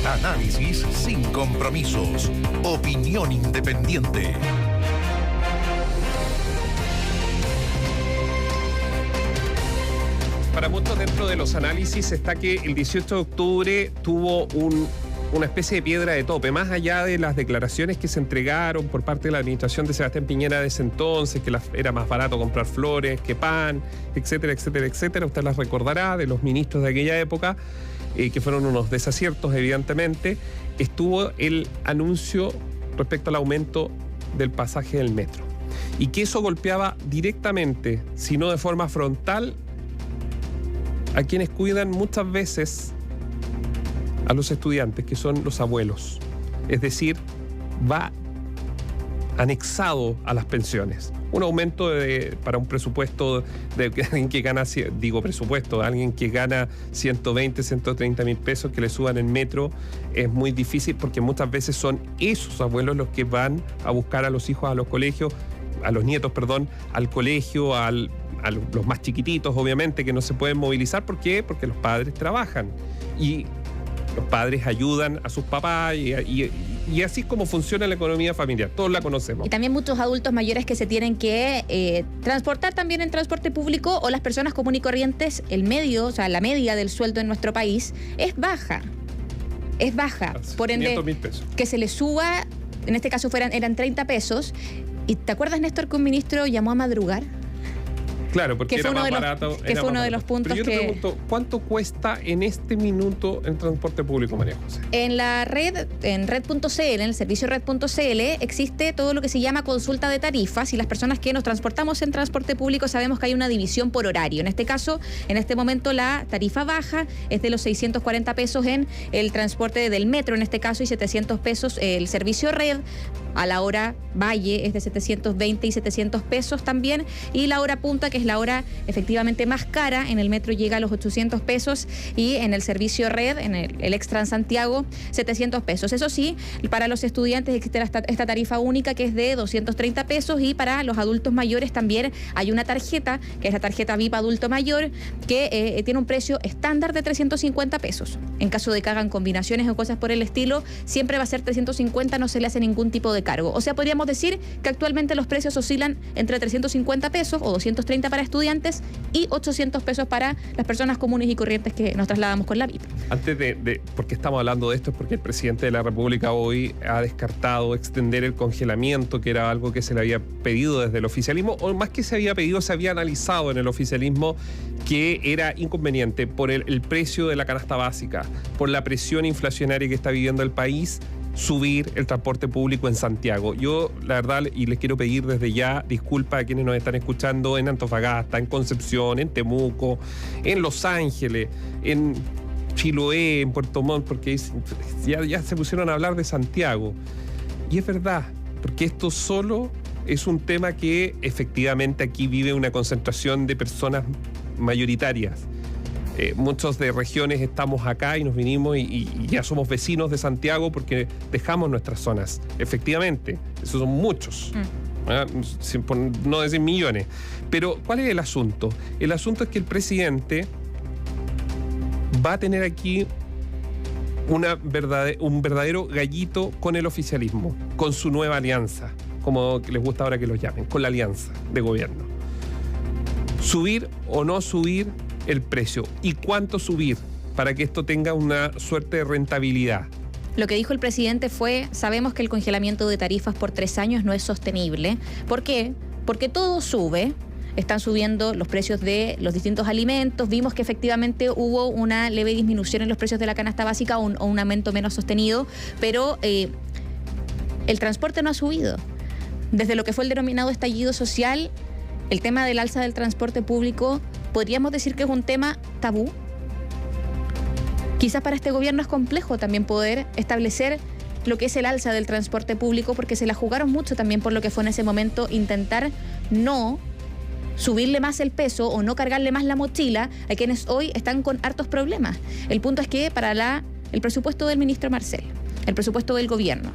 Análisis sin compromisos. Opinión independiente. Para muchos dentro de los análisis está que el 18 de octubre tuvo una especie de piedra de tope, más allá de las declaraciones que se entregaron por parte de la administración de Sebastián Piñera de ese entonces, que era más barato comprar flores que pan, etcétera, etcétera, etcétera. Usted las recordará de los ministros de aquella época, que fueron unos desaciertos, evidentemente. Estuvo el anuncio respecto al aumento del pasaje del metro. Y que eso golpeaba directamente, si no de forma frontal, a quienes cuidan muchas veces a los estudiantes, que son los abuelos. Es decir, va anexado a las pensiones. Un aumento para un presupuesto de alguien que gana, alguien que gana 120, 130 mil pesos, que le suban el metro, es muy difícil porque muchas veces son esos abuelos los que van a buscar a los hijos a los colegios, a los nietos, perdón, al colegio, a los más chiquititos, obviamente, que no se pueden movilizar. ¿Por qué? Porque los padres trabajan y los padres ayudan a sus papás y así es como funciona la economía familiar. Todos la conocemos. Y también muchos adultos mayores que se tienen que transportar también en transporte público, o las personas comunes y corrientes, la media del sueldo en nuestro país es baja. Es baja. Por ende, 500.000 pesos. Que se le suba, en este caso eran 30 pesos. ¿Y te acuerdas, Néstor, que un ministro llamó a madrugar? Claro, porque era más barato. Que fue uno de los puntos que... Pero yo te pregunto, ¿cuánto cuesta en este minuto el transporte público, María José? En la red, en red.cl, en el servicio red.cl, existe todo lo que se llama consulta de tarifas, y las personas que nos transportamos en transporte público sabemos que hay una división por horario. En este caso, en este momento, la tarifa baja es de los 640 pesos en el transporte del metro, en este caso, y 700 pesos el servicio red. A la hora valle es de 720 y 700 pesos también, y la hora punta, que es la hora efectivamente más cara, en el metro llega a los 800 pesos y en el servicio red, en el Extran Santiago, 700 pesos. Eso sí, para los estudiantes existe esta tarifa única que es de 230 pesos, y para los adultos mayores también hay una tarjeta, que es la tarjeta VIP Adulto Mayor, que tiene un precio estándar de 350 pesos. En caso de que hagan combinaciones o cosas por el estilo, siempre va a ser 350, no se le hace ningún tipo de cargo. O sea, podríamos decir que actualmente los precios oscilan entre 350 pesos o 230 para estudiantes y 800 pesos para las personas comunes y corrientes que nos trasladamos con la VIP. Antes porque estamos hablando de esto, es porque el presidente de la República hoy ha descartado extender el congelamiento, que era algo que se le había pedido desde el oficialismo, o más que se había pedido, se había analizado en el oficialismo que era inconveniente por el precio de la canasta básica, por la presión inflacionaria que está viviendo el país, subir el transporte público en Santiago. Yo, la verdad, y les quiero pedir desde ya disculpas a quienes nos están escuchando en Antofagasta, en Concepción, en Temuco, en Los Ángeles, en Chiloé, en Puerto Montt, porque ya se pusieron a hablar de Santiago. Y es verdad, porque esto solo es un tema que efectivamente aquí vive una concentración de personas mayoritarias. Muchos de regiones estamos acá y nos vinimos y ya somos vecinos de Santiago porque dejamos nuestras zonas. Efectivamente, esos son muchos. Por no decir millones. Pero, ¿cuál es el asunto? El asunto es que el presidente va a tener aquí un verdadero gallito con el oficialismo, con su nueva alianza, como les gusta ahora que los llamen, con la alianza de gobierno. Subir o no subir el precio, y cuánto subir para que esto tenga una suerte de rentabilidad. Lo que dijo el presidente fue: sabemos que el congelamiento de tarifas por 3 años no es sostenible. ¿Por qué? Porque todo sube. Están subiendo los precios de los distintos alimentos. Vimos que efectivamente hubo una leve disminución en los precios de la canasta básica, o un aumento menos sostenido, pero el transporte no ha subido. Desde lo que fue el denominado estallido social, el tema del alza del transporte público, podríamos decir que es un tema tabú. Quizás para este gobierno es complejo también poder establecer lo que es el alza del transporte público, porque se la jugaron mucho también por lo que fue en ese momento intentar no subirle más el peso o no cargarle más la mochila a quienes hoy están con hartos problemas. El punto es que para el presupuesto del ministro Marcel, el presupuesto del gobierno,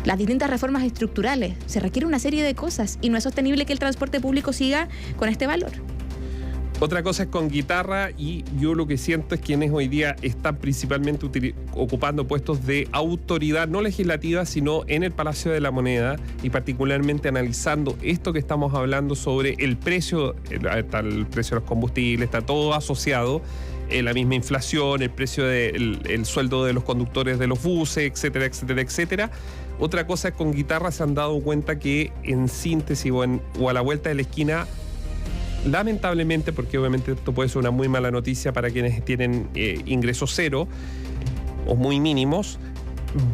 las distintas reformas estructurales, se requiere una serie de cosas, y no es sostenible que el transporte público siga con este valor. Otra cosa es con guitarra, y yo lo que siento es quienes hoy día están principalmente ocupando puestos de autoridad no legislativa, sino en el Palacio de la Moneda, y particularmente analizando esto que estamos hablando sobre el precio, está el precio de los combustibles, está todo asociado, la misma inflación, el precio del sueldo de los conductores de los buses, etcétera, etcétera, etcétera. Otra cosa es con guitarra, se han dado cuenta que en síntesis o a la vuelta de la esquina, lamentablemente, porque obviamente esto puede ser una muy mala noticia para quienes tienen ingresos cero o muy mínimos,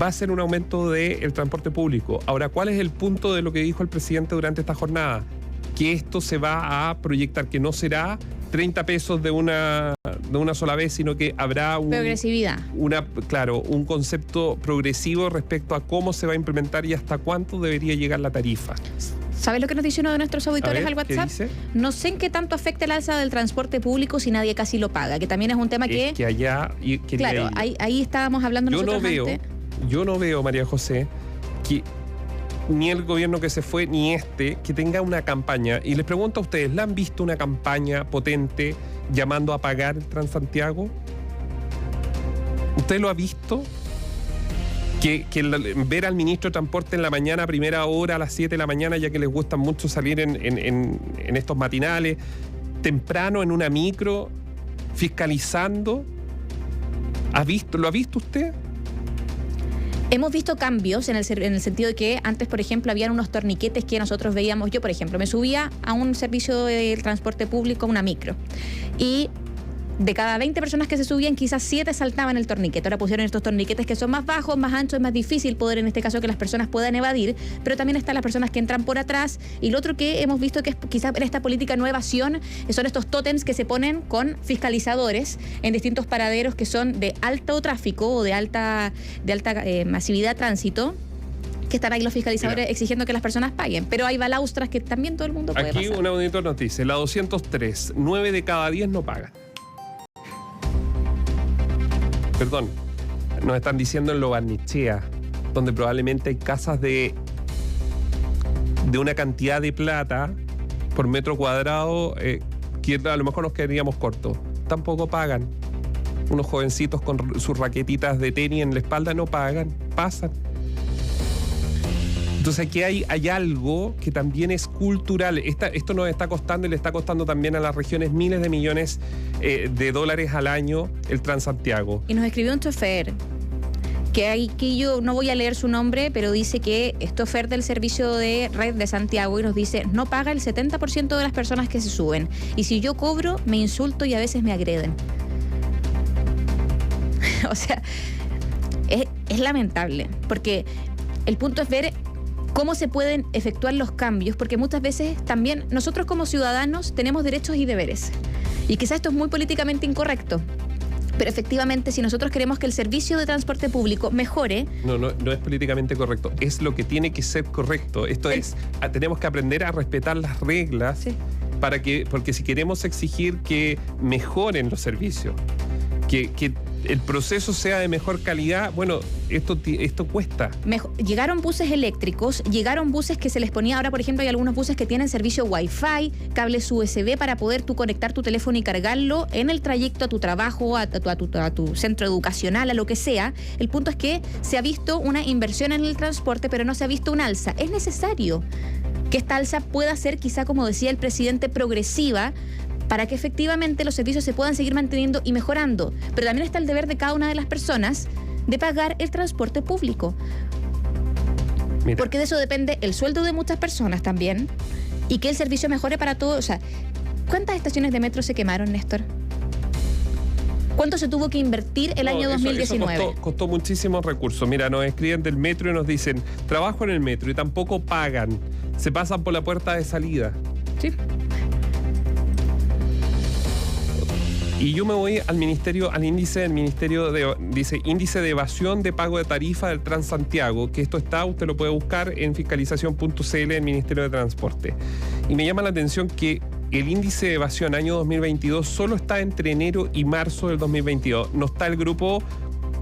va a ser un aumento del transporte público. Ahora, ¿cuál es el punto de lo que dijo el presidente durante esta jornada? Que esto se va a proyectar, que no será 30 pesos de una sola vez, sino que habrá progresividad. Un concepto progresivo respecto a cómo se va a implementar y hasta cuánto debería llegar la tarifa. ¿Sabes lo que nos dice uno de nuestros auditores al WhatsApp? ¿Qué dice? No sé en qué tanto afecta el alza del transporte público si nadie casi lo paga, que también es un tema que... Es que allá... Claro, ahí estábamos hablando nosotros antes. Yo no veo, María José, que ni el gobierno que se fue, ni que tenga una campaña. Y les pregunto a ustedes, ¿la han visto una campaña potente llamando a pagar el Transantiago? ¿Usted lo ha visto? Que ver al ministro de Transporte en la mañana, a primera hora, a las 7 de la mañana, ya que les gusta mucho salir en estos matinales, temprano en una micro, fiscalizando. ¿Lo ha visto usted? Hemos visto cambios en el sentido de que antes, por ejemplo, habían unos torniquetes que nosotros veíamos. Yo, por ejemplo, me subía a un servicio de transporte público, una micro, y de cada 20 personas que se subían, quizás 7 saltaban el torniquete. Ahora pusieron estos torniquetes que son más bajos, más anchos, es más difícil poder, en este caso, que las personas puedan evadir, pero también están las personas que entran por atrás. Y lo otro que hemos visto que es quizás en esta política no evasión, son estos tótems que se ponen con fiscalizadores en distintos paraderos que son de alto tráfico o de alta masividad de tránsito, que están ahí los fiscalizadores exigiendo que las personas paguen. Pero hay balaustras que también todo el mundo puede pasar. Aquí un auditor nos dice, la 203, 9 de cada 10 no pagan. Perdón, nos están diciendo en Lo Barnechea, donde probablemente hay casas de una cantidad de plata por metro cuadrado que a lo mejor nos quedaríamos cortos. Tampoco pagan. Unos jovencitos con sus raquetitas de tenis en la espalda no pagan, pasan. Entonces aquí hay algo que también es cultural. Esto nos está costando y le está costando también a las regiones miles de millones de dólares al año el Transantiago. Y nos escribió un chofer que yo no voy a leer su nombre, pero dice que es chofer del servicio de red de Santiago y nos dice, no paga el 70% de las personas que se suben. Y si yo cobro, me insulto y a veces me agreden. O sea, es lamentable, porque el punto es ver cómo se pueden efectuar los cambios, porque muchas veces también nosotros como ciudadanos tenemos derechos y deberes. Y quizás esto es muy políticamente incorrecto, pero efectivamente si nosotros queremos que el servicio de transporte público mejore... No es políticamente correcto, es lo que tiene que ser correcto. Tenemos que aprender a respetar las reglas, sí, porque si queremos exigir que mejoren los servicios, que el proceso sea de mejor calidad, bueno, esto cuesta. Llegaron buses eléctricos, llegaron buses que se les ponía, ahora por ejemplo hay algunos buses que tienen servicio Wi-Fi, cables USB para poder tú conectar tu teléfono y cargarlo en el trayecto a tu trabajo, a tu centro educacional, a lo que sea. El punto es que se ha visto una inversión en el transporte, pero no se ha visto un alza. Es necesario que esta alza pueda ser, quizá como decía el presidente, progresiva, para que efectivamente los servicios se puedan seguir manteniendo y mejorando. Pero también está el deber de cada una de las personas de pagar el transporte público. Mira. Porque de eso depende el sueldo de muchas personas también, y que el servicio mejore para todos. O sea, ¿cuántas estaciones de metro se quemaron, Néstor? ¿Cuánto se tuvo que invertir el año 2019? Eso costó muchísimos recursos. Mira, nos escriben del metro y nos dicen, trabajo en el metro y tampoco pagan. Se pasan por la puerta de salida. Sí. Y yo me voy al índice del ministerio, dice índice de evasión de pago de tarifa del Transantiago, que usted lo puede buscar en fiscalización.cl del Ministerio de Transporte. Y me llama la atención que el índice de evasión año 2022 solo está entre enero y marzo del 2022. No está el grupo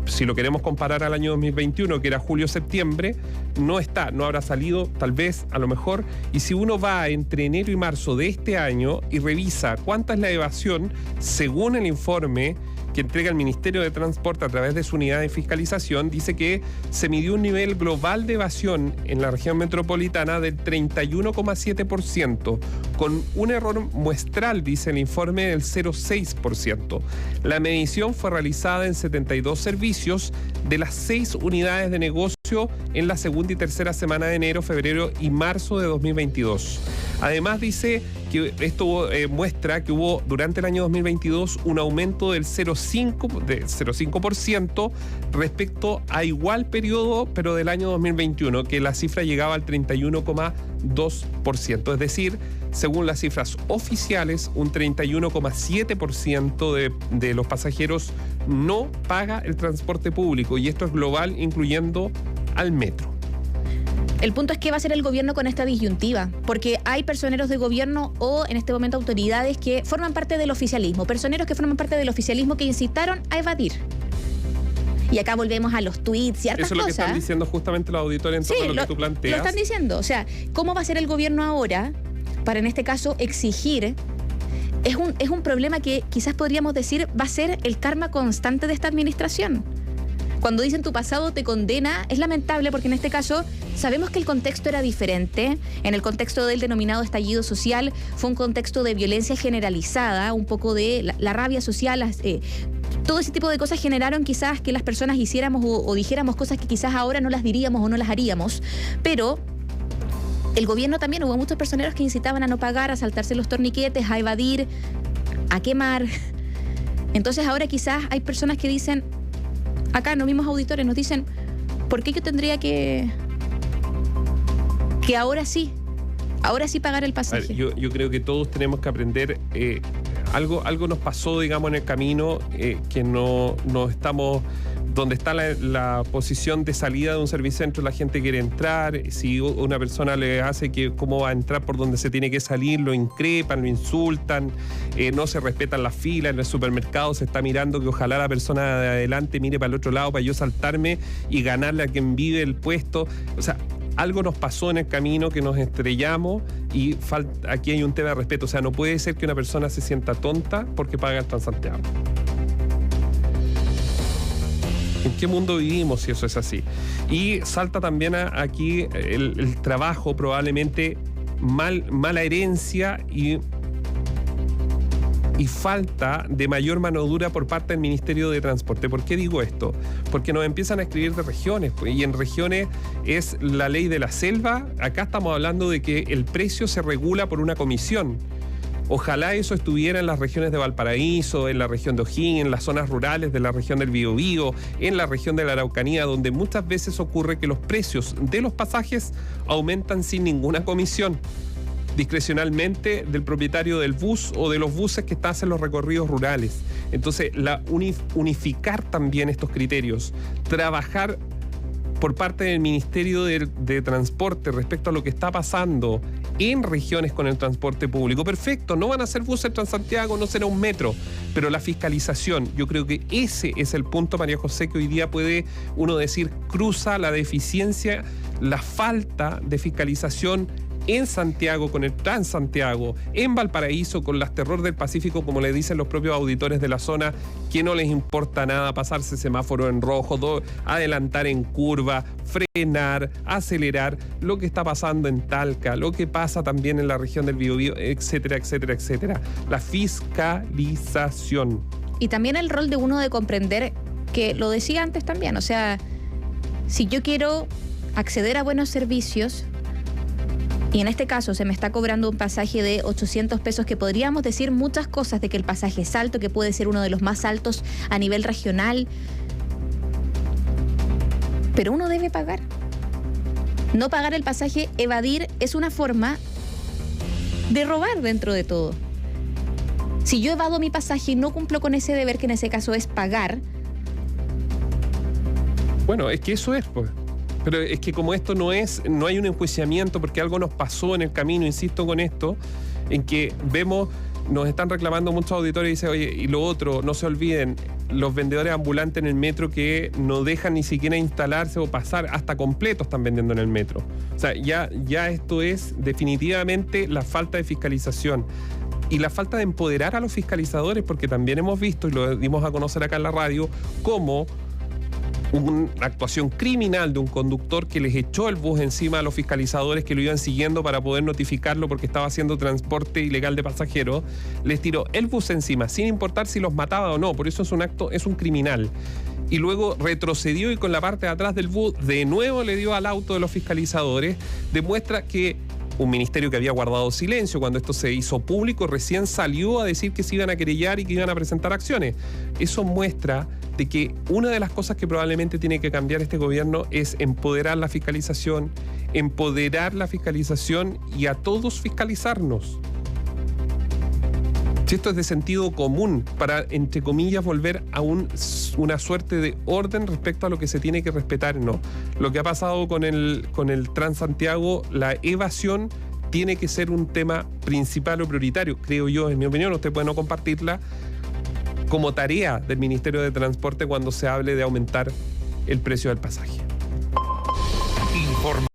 si lo queremos comparar al año 2021, que era julio-septiembre, no habrá salido, tal vez, a lo mejor. Y si uno va entre enero y marzo de este año y revisa cuánta es la evasión, según el informe que entrega el Ministerio de Transporte a través de su unidad de fiscalización, dice que se midió un nivel global de evasión en la región metropolitana del 31,7%, con un error muestral, dice el informe, del 0,6%. La medición fue realizada en 72 servicios de las 6 unidades de negocio en la segunda y tercera semana de enero, febrero y marzo de 2022. Además, dice que esto muestra que hubo durante el año 2022 un aumento del 0,5% respecto a igual periodo, pero del año 2021, que la cifra llegaba al 31,2%. Es decir, según las cifras oficiales, un 31,7% de los pasajeros no paga el transporte público, y esto es global, incluyendo al metro. El punto es qué va a hacer el gobierno con esta disyuntiva, porque hay personeros de gobierno o en este momento autoridades que forman parte del oficialismo, personeros que forman parte del oficialismo que incitaron a evadir. Y acá volvemos a los tweets y hartas cosas. Eso es lo que están diciendo justamente los auditores en torno a lo que tú planteas. Lo están diciendo. O sea, ¿cómo va a ser el gobierno ahora para, en este caso, exigir? Es un problema que quizás podríamos decir va a ser el karma constante de esta administración. Cuando dicen tu pasado te condena, es lamentable porque en este caso sabemos que el contexto era diferente. En el contexto del denominado estallido social fue un contexto de violencia generalizada, un poco de la rabia social, todo ese tipo de cosas generaron quizás que las personas hiciéramos o dijéramos cosas que quizás ahora no las diríamos o no las haríamos, pero el gobierno también, hubo muchos personeros que incitaban a no pagar, a saltarse los torniquetes, a evadir, a quemar. Entonces ahora quizás hay personas que dicen, acá los mismos auditores nos dicen, ¿por qué yo tendría que ahora sí pagar el pasaje? Ver, yo creo que todos tenemos que aprender, algo nos pasó, digamos, en el camino, que no estamos donde está la posición de salida de un servicentro, la gente quiere entrar, si una persona le hace que cómo va a entrar por donde se tiene que salir, lo increpan, lo insultan, no se respetan las filas, en el supermercado se está mirando que ojalá la persona de adelante mire para el otro lado para yo saltarme y ganarle a quien vive el puesto. O sea, algo nos pasó en el camino que nos estrellamos y aquí hay un tema de respeto. O sea, no puede ser que una persona se sienta tonta porque paga el Transantiago. ¿En qué mundo vivimos si eso es así? Y salta también aquí el trabajo, probablemente mala herencia y falta de mayor mano dura por parte del Ministerio de Transporte. ¿Por qué digo esto? Porque nos empiezan a escribir de regiones, pues, y en regiones es la ley de la selva. Acá estamos hablando de que el precio se regula por una comisión. Ojalá eso estuviera en las regiones de Valparaíso, en la región de O'Higgins, en las zonas rurales de la región del Biobío, en la región de la Araucanía, donde muchas veces ocurre que los precios de los pasajes aumentan sin ninguna comisión, discrecionalmente del propietario del bus o de los buses que están en los recorridos rurales. Entonces, unificar también estos criterios, trabajar por parte del Ministerio de Transporte respecto a lo que está pasando en regiones con el transporte público. Perfecto, no van a ser buses Transantiago, no será un metro, pero la fiscalización, yo creo que ese es el punto, María José, que hoy día puede uno decir cruza la deficiencia, la falta de fiscalización en Santiago con el Transantiago, en Valparaíso con las Terror del Pacífico, como le dicen los propios auditores de la zona, que no les importa nada pasarse semáforo en rojo, adelantar en curva, frenar, acelerar, lo que está pasando en Talca, lo que pasa también en la región del Biobío, etcétera, etcétera, etcétera. La fiscalización. Y también el rol de uno de comprender, que lo decía antes también, o sea, si yo quiero acceder a buenos servicios, y en este caso se me está cobrando un pasaje de 800 pesos, que podríamos decir muchas cosas de que el pasaje es alto, que puede ser uno de los más altos a nivel regional, pero uno debe pagar. No pagar el pasaje, evadir, es una forma de robar dentro de todo. Si yo evado mi pasaje y no cumplo con ese deber, que en ese caso es pagar. Bueno, es que eso es, pues. Pero es que como esto no hay un enjuiciamiento porque algo nos pasó en el camino, insisto con esto, en que vemos nos están reclamando muchos auditores y dicen, oye, y lo otro, no se olviden, los vendedores ambulantes en el metro que no dejan ni siquiera instalarse o pasar, hasta completo están vendiendo en el metro. O sea, ya esto es definitivamente la falta de fiscalización y la falta de empoderar a los fiscalizadores, porque también hemos visto, y lo dimos a conocer acá en la radio, cómo una actuación criminal de un conductor que les echó el bus encima a los fiscalizadores que lo iban siguiendo para poder notificarlo porque estaba haciendo transporte ilegal de pasajeros, les tiró el bus encima sin importar si los mataba o no. Por eso es un criminal. Y luego retrocedió y con la parte de atrás del bus de nuevo le dio al auto de los fiscalizadores. Demuestra que un ministerio que había guardado silencio cuando esto se hizo público recién salió a decir que se iban a querellar y que iban a presentar acciones. Eso muestra de que una de las cosas que probablemente tiene que cambiar este gobierno es empoderar la fiscalización y a todos fiscalizarnos. Si esto es de sentido común para, entre comillas, volver a una suerte de orden respecto a lo que se tiene que respetar, no. Lo que ha pasado con el Transantiago, la evasión tiene que ser un tema principal o prioritario, creo yo, en mi opinión. Usted puede no compartirla, como tarea del Ministerio de Transporte cuando se hable de aumentar el precio del pasaje.